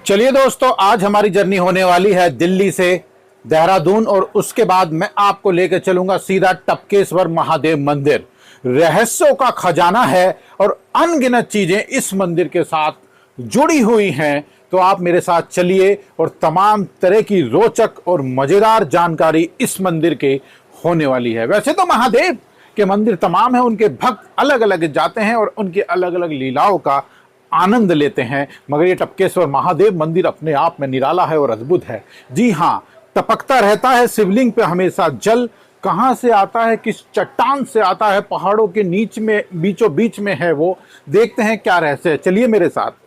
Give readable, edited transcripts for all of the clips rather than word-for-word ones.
चलिए दोस्तों, आज हमारी जर्नी होने वाली है दिल्ली से देहरादून और उसके बाद मैं आपको लेकर चलूंगा सीधा टपकेश्वर महादेव मंदिर। रहस्यों का खजाना है और अनगिनत चीजें इस मंदिर के साथ जुड़ी हुई हैं। तो आप मेरे साथ चलिए और तमाम तरह की रोचक और मजेदार जानकारी इस मंदिर के होने वाली है। वैसे तो महादेव के मंदिर तमाम हैं, उनके भक्त अलग अलग जाते हैं और उनके अलग अलग लीलाओं का आनंद लेते हैं, मगर ये टपकेश्वर महादेव मंदिर अपने आप में निराला है और अद्भुत है। जी हाँ, टपकता रहता है शिवलिंग पे हमेशा जल। कहां से आता है, किस चट्टान से आता है, पहाड़ों के नीच में बीचों बीच में है वो। देखते हैं क्या रहस्य है, चलिए मेरे साथ।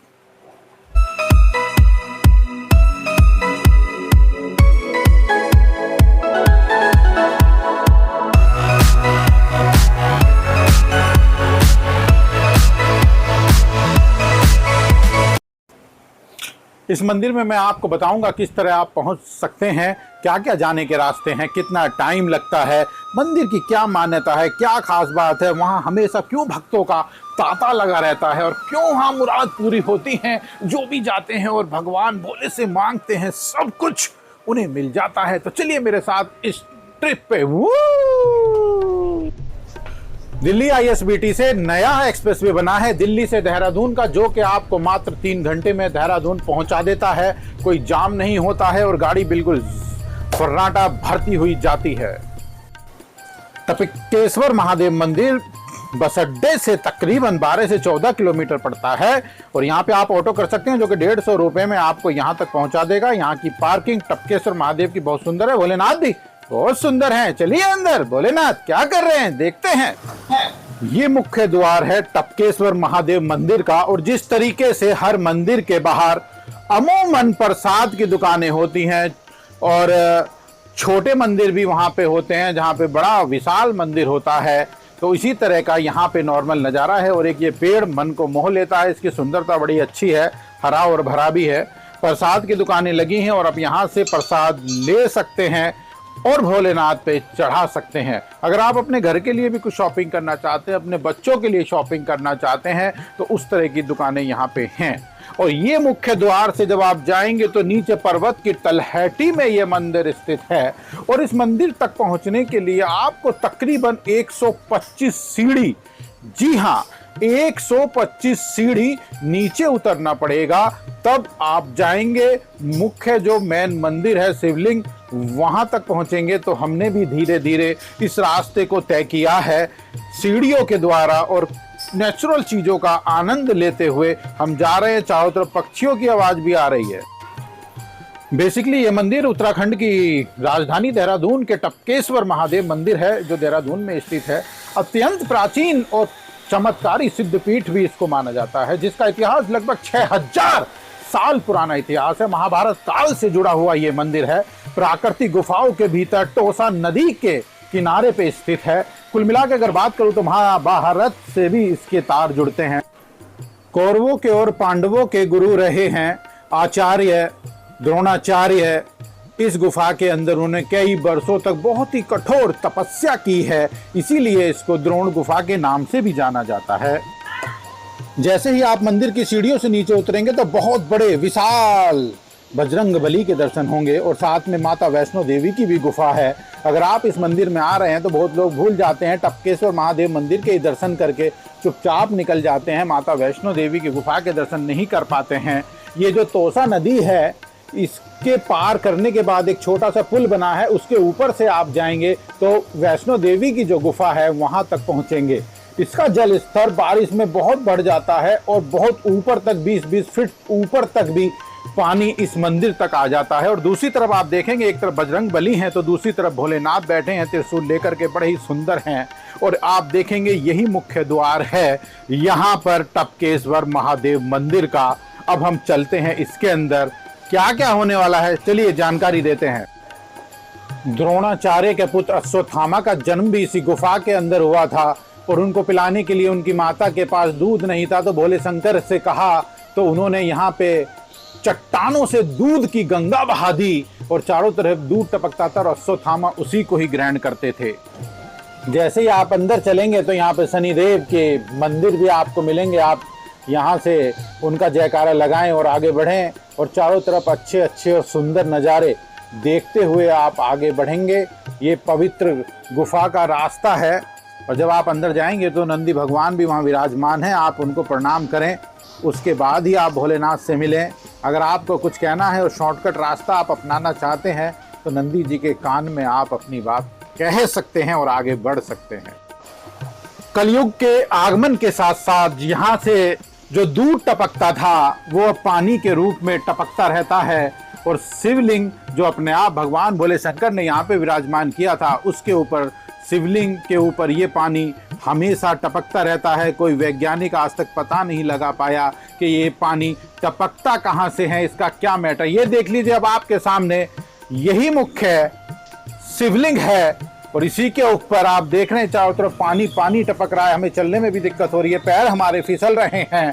इस मंदिर में मैं आपको बताऊंगा किस तरह आप पहुंच सकते हैं, क्या क्या जाने के रास्ते हैं, कितना टाइम लगता है, मंदिर की क्या मान्यता है, क्या खास बात है, वहां हमेशा क्यों भक्तों का तांता लगा रहता है और क्यों वहां मुराद पूरी होती हैं। जो भी जाते हैं और भगवान भोले से मांगते हैं सब कुछ उन्हें मिल जाता है। तो चलिए मेरे साथ इस ट्रिप पे। दिल्ली ISBT से नया एक्सप्रेसवे बना है दिल्ली से देहरादून का, जो कि आपको मात्र 3 घंटे में देहरादून पहुंचा देता है। कोई जाम नहीं होता है और गाड़ी बिल्कुल फर्राटा भरती हुई जाती है। टपकेश्वर महादेव मंदिर बस अड्डे से तकरीबन 12 से 14 किलोमीटर पड़ता है और यहाँ पे आप ऑटो कर सकते हैं, जो कि 150 रुपए में आपको यहाँ तक पहुंचा देगा। यहाँ की पार्किंग टपकेश्वर महादेव की बहुत सुंदर है। भोलेनाथ भी बहुत सुंदर हैं। चलिए अंदर। भोलेनाथ क्या कर रहे हैं देखते हैं। ये मुख्य द्वार है टपकेश्वर महादेव मंदिर का और जिस तरीके से हर मंदिर के बाहर अमूमन प्रसाद की दुकानें होती हैं और छोटे मंदिर भी वहां पे होते हैं जहां पे बड़ा विशाल मंदिर होता है, तो इसी तरह का यहाँ पे नॉर्मल नज़ारा है। और एक ये पेड़ मन को मोह लेता है, इसकी सुंदरता बड़ी अच्छी है, हरा और भरा भी है। प्रसाद की दुकानें लगी हैं और आप यहाँ से प्रसाद ले सकते हैं और भोलेनाथ पे चढ़ा सकते हैं। अगर आप अपने घर के लिए भी कुछ शॉपिंग करना चाहते हैं, अपने बच्चों के लिए शॉपिंग करना चाहते हैं, तो उस तरह की दुकानें यहाँ पे हैं। और ये मुख्य द्वार से जब आप जाएंगे तो नीचे पर्वत की तलहटी में ये मंदिर स्थित है और इस मंदिर तक पहुंचने के लिए आपको तकरीबन 125 सीढ़ी, जी हाँ 125 सीढ़ी नीचे उतरना पड़ेगा, तब आप जाएंगे। मुख्य जो मेन मंदिर है शिवलिंग, वहां तक पहुंचेंगे। तो हमने भी धीरे धीरे इस रास्ते को तय किया है सीढ़ियों के द्वारा और नेचुरल चीजों का आनंद लेते हुए हम जा रहे हैं। चारों तरफ पक्षियों की आवाज भी आ रही है। बेसिकली ये मंदिर उत्तराखंड की राजधानी देहरादून के टपकेश्वर महादेव मंदिर है, जो देहरादून में स्थित है। अत्यंत प्राचीन और चमत्कारी सिद्धपीठ भी इसको माना जाता है, जिसका इतिहास लगभग 6000 साल पुराना इतिहास है। महाभारत काल से जुड़ा हुआ ये मंदिर है। प्राकृतिक गुफाओं के भीतर टोसा नदी के किनारे पे स्थित है। कुल मिला के अगर बात करूं तो महाभारत से भी इसके तार जुड़ते हैं। कौरवों के और पांडवों के गुरु रहे हैं आचार्य द्रोणाचार्य। इस गुफा के अंदर उन्होंने कई वर्षों तक बहुत ही कठोर तपस्या की है, इसीलिए इसको द्रोण गुफा के नाम से भी जाना जाता है। जैसे ही आप मंदिर की सीढ़ियों से नीचे उतरेंगे तो बहुत बड़े विशाल बजरंगबली के दर्शन होंगे और साथ में माता वैष्णो देवी की भी गुफा है। अगर आप इस मंदिर में आ रहे हैं तो बहुत लोग भूल जाते हैं, टपकेश्वर महादेव मंदिर के दर्शन करके चुपचाप निकल जाते हैं, माता वैष्णो देवी की गुफा के दर्शन नहीं कर पाते हैं। ये जो तोसा नदी है, इसके पार करने के बाद एक छोटा सा पुल बना है, उसके ऊपर से आप जाएंगे तो वैष्णो देवी की जो गुफा है वहां तक पहुंचेंगे। इसका जल स्तर बारिश में बहुत बढ़ जाता है और बहुत ऊपर तक 20-20 फीट ऊपर तक भी पानी इस मंदिर तक आ जाता है। और दूसरी तरफ आप देखेंगे, एक तरफ बजरंगबली हैं तो दूसरी तरफ भोलेनाथ बैठे हैं त्रिशूल लेकर के, बड़े ही सुंदर हैं। और आप देखेंगे यही मुख्य द्वार है यहाँ पर टपकेश्वर महादेव मंदिर का। अब हम चलते हैं इसके अंदर, क्या क्या होने वाला है चलिए जानकारी देते हैं। द्रोणाचार्य के पुत्र अश्वत्थामा का जन्म भी इसी गुफा के अंदर हुआ था और उनको पिलाने के लिए उनकी माता के पास दूध नहीं था, तो भोले शंकर से कहा तो उन्होंने यहाँ पे चट्टानों से दूध की गंगा बहा दी और चारों तरफ दूध टपकता था और अश्वत्थामा उसी को ही ग्रहण करते थे। जैसे ही आप अंदर चलेंगे तो यहाँ पे शनिदेव के मंदिर भी आपको मिलेंगे। आप यहाँ से उनका जयकारा लगाएं और आगे बढ़ें और चारों तरफ अच्छे अच्छे और सुंदर नज़ारे देखते हुए आप आगे बढ़ेंगे। ये पवित्र गुफा का रास्ता है और जब आप अंदर जाएंगे तो नंदी भगवान भी वहाँ विराजमान हैं, आप उनको प्रणाम करें, उसके बाद ही आप भोलेनाथ से मिलें। अगर आपको कुछ कहना है और शॉर्टकट रास्ता आप अपनाना चाहते हैं तो नंदी जी के कान में आप अपनी बात कह सकते हैं और आगे बढ़ सकते हैं। कलयुग के आगमन के साथ साथ यहाँ से जो दूध टपकता था वो अब पानी के रूप में टपकता रहता है और शिवलिंग जो अपने आप भगवान भोले शंकर ने यहाँ पे विराजमान किया था उसके ऊपर, शिवलिंग के ऊपर ये पानी हमेशा टपकता रहता है। कोई वैज्ञानिक आज तक पता नहीं लगा पाया कि ये पानी टपकता कहाँ से है, इसका क्या मैटर। ये देख लीजिए अब आपके सामने यही मुख्य शिवलिंग है और इसी के ऊपर आप देख रहे हैं चारों तरफ पानी पानी टपक रहा है। हमें चलने में भी दिक्कत हो रही है, पैर हमारे फिसल रहे हैं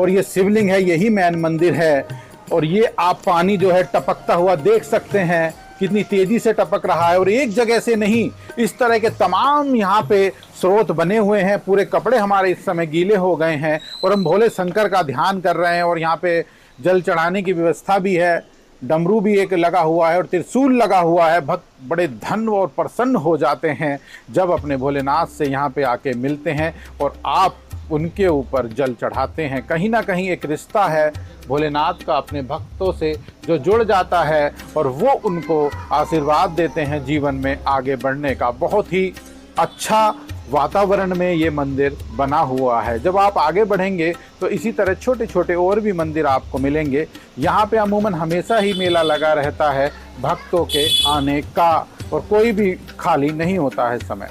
और ये शिवलिंग है, यही मैन मंदिर है। और ये आप पानी जो है टपकता हुआ देख सकते हैं कितनी तेजी से टपक रहा है और एक जगह से नहीं, इस तरह के तमाम यहाँ पे स्रोत बने हुए हैं। पूरे कपड़े हमारे इस समय गीले हो गए हैं और हम भोले शंकर का ध्यान कर रहे हैं और यहाँ पे जल चढ़ाने की व्यवस्था भी है, डमरू भी एक लगा हुआ है और त्रिशूल लगा हुआ है। भक्त बड़े धन्य और प्रसन्न हो जाते हैं जब अपने भोलेनाथ से यहाँ पे आके मिलते हैं और आप उनके ऊपर जल चढ़ाते हैं। कहीं ना कहीं एक रिश्ता है भोलेनाथ का अपने भक्तों से जो जुड़ जाता है और वो उनको आशीर्वाद देते हैं जीवन में आगे बढ़ने का। बहुत ही अच्छा वातावरण में ये मंदिर बना हुआ है। जब आप आगे बढ़ेंगे तो इसी तरह छोटे छोटे और भी मंदिर आपको मिलेंगे। यहाँ पे अमूमन हमेशा ही मेला लगा रहता है भक्तों के आने का और कोई भी खाली नहीं होता है समय।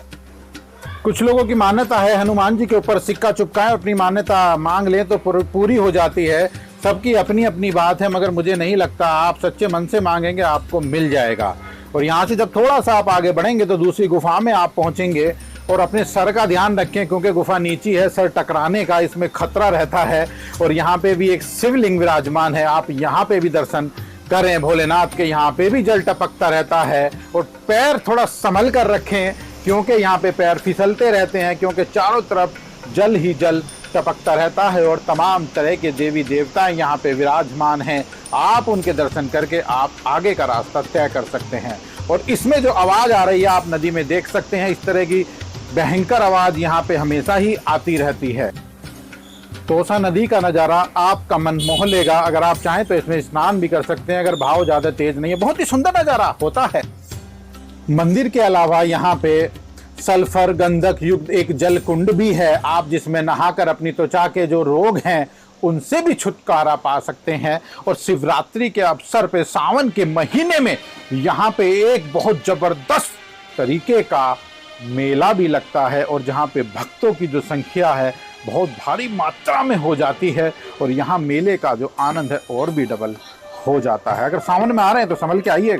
कुछ लोगों की मान्यता है हनुमान जी के ऊपर सिक्का चुपकाएं, अपनी मान्यता मांग लें तो पूरी हो जाती है। सबकी अपनी अपनी बात है, मगर मुझे नहीं लगता, आप सच्चे मन से मांगेंगे आपको मिल जाएगा। और यहाँ से जब थोड़ा सा आप आगे बढ़ेंगे तो दूसरी गुफा में आप पहुँचेंगे और अपने सर का ध्यान रखें क्योंकि गुफा नीची है, सर टकराने का इसमें खतरा रहता है। और यहाँ पे भी एक शिवलिंग विराजमान है, आप यहाँ पे भी दर्शन करें भोलेनाथ के। यहाँ पे भी जल टपकता रहता है और पैर थोड़ा संभल कर रखें क्योंकि यहाँ पे पैर फिसलते रहते हैं, क्योंकि चारों तरफ जल ही जल टपकता रहता है और तमाम तरह के देवी देवता यहाँ पे विराजमान हैं। आप उनके दर्शन करके आप आगे का रास्ता तय कर सकते हैं। और इसमें जो आवाज़ आ रही है आप नदी में देख सकते हैं, इस तरह की भयंकर आवाज़ यहाँ पे हमेशा ही आती रहती है। तोसा नदी का नज़ारा आपका मन मोह लेगा। अगर आप चाहें तो इसमें स्नान भी कर सकते हैं अगर भाव ज़्यादा तेज नहीं है। बहुत ही सुंदर नज़ारा होता है। मंदिर के अलावा यहाँ पे सल्फर गंधक युक्त एक जल कुंड भी है, आप जिसमें नहाकर अपनी त्वचा के जो रोग हैं उनसे भी छुटकारा पा सकते हैं। और शिवरात्रि के अवसर पे सावन के महीने में यहाँ पे एक बहुत जबरदस्त तरीके का मेला भी लगता है और जहाँ पे भक्तों की जो संख्या है बहुत भारी मात्रा में हो जाती है और यहाँ मेले का जो आनंद है और भी डबल हो जाता है। अगर सावन में आ रहे हैं तो संभल के आइए।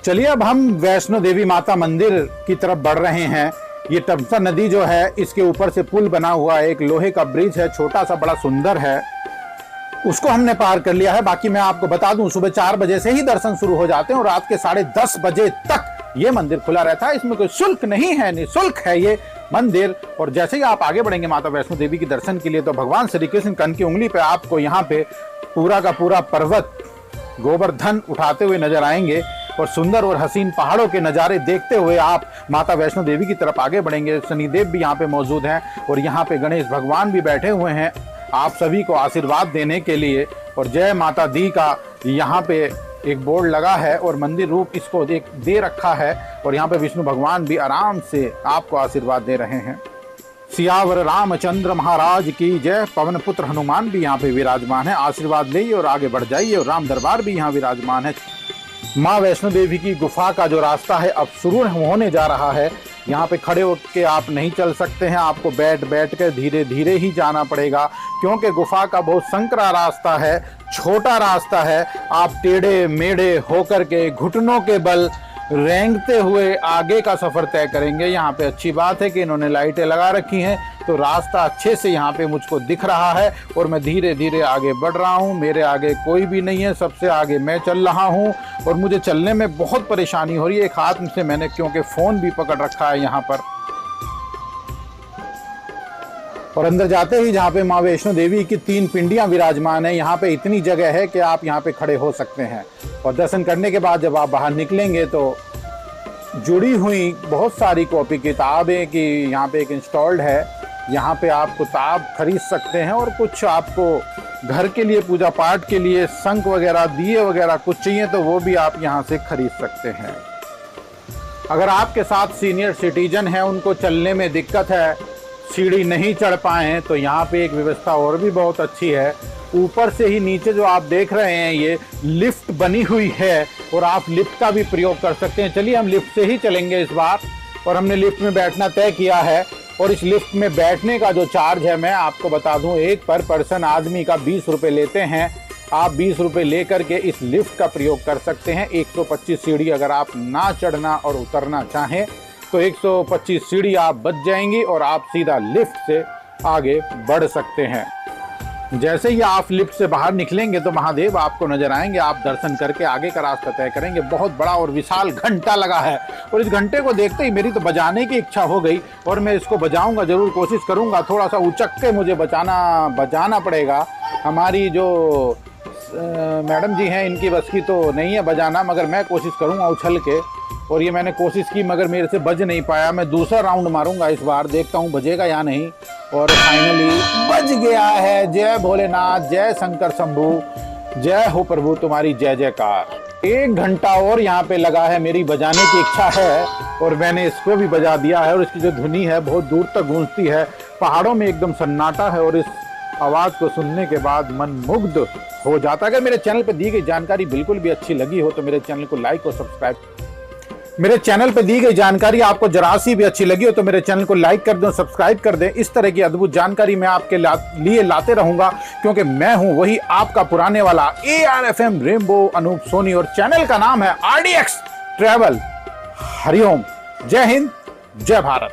चलिए अब हम वैष्णो देवी माता मंदिर की तरफ बढ़ रहे हैं। ये तमसा नदी जो है इसके ऊपर से पुल बना हुआ है, एक लोहे का ब्रिज है, छोटा सा बड़ा सुंदर है, उसको हमने पार कर लिया है। बाकी मैं आपको बता दूं सुबह 4 बजे से ही दर्शन शुरू हो जाते हैं और रात के 10:30 बजे तक ये मंदिर खुला रहता है। इसमें कोई शुल्क नहीं है, निःशुल्क है ये मंदिर। और जैसे ही आप आगे बढ़ेंगे माता वैष्णो देवी के दर्शन के लिए तो भगवान श्री कृष्ण कन की उंगली पे आपको यहाँ पे पूरा का पूरा पर्वत गोवर्धन उठाते हुए नजर आएंगे और सुंदर और हसीन पहाड़ों के नज़ारे देखते हुए आप माता वैष्णो देवी की तरफ आगे बढ़ेंगे। शनिदेव भी यहाँ पे मौजूद हैं और यहाँ पे गणेश भगवान भी बैठे हुए हैं आप सभी को आशीर्वाद देने के लिए। और जय माता दी का यहाँ पे एक बोर्ड लगा है और मंदिर रूप इसको दे रखा है और यहाँ पे विष्णु भगवान भी आराम से आपको आशीर्वाद दे रहे हैं। सियावर रामचंद्र महाराज की जय। पवन पुत्र हनुमान भी यहाँ पे विराजमान है, आशीर्वाद लीजिए और आगे बढ़ जाइए। और राम दरबार भी यहाँ विराजमान है। माँ वैष्णो देवी की गुफा का जो रास्ता है अब शुरू होने जा रहा है। यहाँ पे खड़े होकर आप नहीं चल सकते हैं, आपको बैठ कर धीरे धीरे ही जाना पड़ेगा क्योंकि गुफा का बहुत संकरा रास्ता है, छोटा रास्ता है। आप टेढ़े मेढ़े होकर के घुटनों के बल रेंगते हुए आगे का सफ़र तय करेंगे। यहाँ पे अच्छी बात है कि इन्होंने लाइटें लगा रखी हैं तो रास्ता अच्छे से यहाँ पे मुझको दिख रहा है और मैं धीरे धीरे आगे बढ़ रहा हूँ। मेरे आगे कोई भी नहीं है, सबसे आगे मैं चल रहा हूँ और मुझे चलने में बहुत परेशानी हो रही है। एक हाथ से मैंने क्योंकि फ़ोन भी पकड़ रखा है यहाँ पर। और अंदर जाते ही जहाँ पे माँ वैष्णो देवी की 3 पिंडियां विराजमान है, यहाँ पे इतनी जगह है कि आप यहाँ पे खड़े हो सकते हैं। और दर्शन करने के बाद जब आप बाहर निकलेंगे तो जुड़ी हुई बहुत सारी कॉपी किताबें की यहाँ पे एक इंस्टॉल्ड है। यहाँ पे आप किताब खरीद सकते हैं और कुछ आपको घर के लिए, पूजा पाठ के लिए शंख वगैरह, दिए वगैरह कुछ चाहिए तो वो भी आप यहाँ से खरीद सकते हैं। अगर आपके साथ सीनियर सिटीजन है, उनको चलने में दिक्कत है, सीढ़ी नहीं चढ़ पाए, तो यहाँ पे एक व्यवस्था और भी बहुत अच्छी है। ऊपर से ही नीचे जो आप देख रहे हैं ये लिफ्ट बनी हुई है और आप लिफ्ट का भी प्रयोग कर सकते हैं। चलिए हम लिफ्ट से ही चलेंगे इस बार, और हमने लिफ्ट में बैठना तय किया है। और इस लिफ्ट में बैठने का जो चार्ज है मैं आपको बता दूं, एक पर पर्सन आदमी का 20 रुपये लेते हैं। आप 20 रुपये लेकर के इस लिफ्ट का प्रयोग कर सकते हैं। 125 सीढ़ी अगर आप ना चढ़ना और उतरना चाहें तो 125 सीढ़ी आप बच जाएंगी और आप सीधा लिफ्ट से आगे बढ़ सकते हैं। जैसे ही आप लिफ्ट से बाहर निकलेंगे तो महादेव आपको नजर आएंगे। आप दर्शन करके आगे का रास्ता तय करेंगे। बहुत बड़ा और विशाल घंटा लगा है और इस घंटे को देखते ही मेरी तो बजाने की इच्छा हो गई और मैं इसको बजाऊंगा, जरूर कोशिश करूंगा। थोड़ा सा उचक के मुझे बजाना पड़ेगा। हमारी जो मैडम जी हैं इनकी बस की तो नहीं है बजाना, मगर मैं कोशिश करूंगा उछल के। और ये मैंने कोशिश की मगर मेरे से बज नहीं पाया। मैं दूसरा राउंड मारूंगा इस बार, देखता हूँ बजेगा या नहीं। और फाइनली बज गया है। जय भोलेनाथ, जय शंकर शंभू, जय हो प्रभु तुम्हारी जय जयकार। 1 घंटा और यहाँ पे लगा है, मेरी बजाने की इच्छा है और मैंने इसको भी बजा दिया है। और इसकी जो धुनी है बहुत दूर तक गूंजती है। पहाड़ों में एकदम सन्नाटा है और इस आवाज़ को सुनने के बाद मन मुग्ध हो जाता है। अगर मेरे चैनल पर दी गई जानकारी बिल्कुल भी अच्छी लगी हो तो मेरे चैनल को लाइक और सब्सक्राइब। मेरे चैनल पे दी गई जानकारी आपको जरा सी भी अच्छी लगी हो तो मेरे चैनल को लाइक कर दें, सब्सक्राइब कर दें। इस तरह की अद्भुत जानकारी मैं आपके लिए लाते रहूंगा, क्योंकि मैं हूं वही आपका पुराने वाला ARFM रेनबो अनूप सोनी और चैनल का नाम है RDX ट्रैवल। हरिओम, जय हिंद, जय भारत।